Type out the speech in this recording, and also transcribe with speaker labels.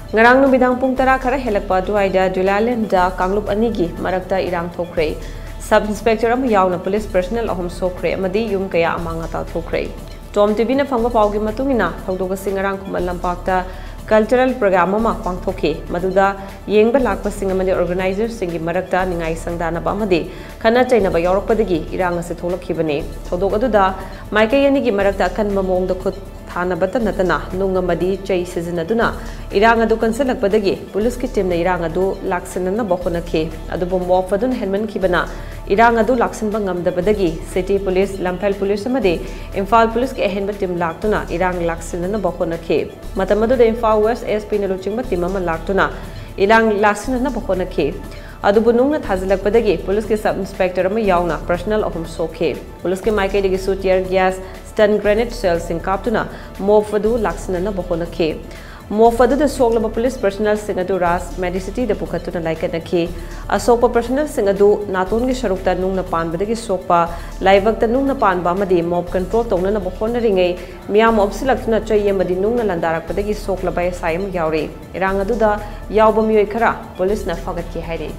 Speaker 1: Ngarang numidang pung tara khara helakpa duaida Dulalenda Kanglup Anigee Marakta Erang Thokre Sub Inspector am Yaona Police Personnel ahum Sokle amadi yum kaya amangata Thokre TOMTV na phangba pawgi matungina thogdoga singarang kumal lampakta cultural program ama pangthoke maduda yengba lakpa sing amadi organizers singi marakta ningai sangdana ba amadi khana chaina ba yorokpadagi irang ase tholakhibane thogdog aduda Maikei Anigee Marakta kanba mongda khut thana bata natana nunga madi chai sizinaduna irang adu kansalakpadagi police ki team na irang adu laksanana bokhona khe adu bombo fadun helman kibana irang adu laksan bangam dabadagi city police lampel police amadi Imphal police ki ahenba team laktuna irang laksanana bokhona khe matamadu de Imphal West SP na luchingba team ama laktuna irang laksanana bokhona khe adu bunungna thazalakpadagi police ki sub inspector ama yauna personal ahum sokhe police ki Maikei digi su tear gas stun grenade cells sing kaptuna mofadu laksanana bokhona khe mofadu the Sokle police personnel singadu ras medicity the pukhatuna laikana khe asopa personnel singadu naton gi sharukta nungna panbadagi sokpa laibakta nungna panba amadi mob control tongna na bokhona ringai miyam obsilaktuna choye amadi nungna landarakpadagi sokla bai saim yauri irang adu da yawba mioi khara police na fagat ki haire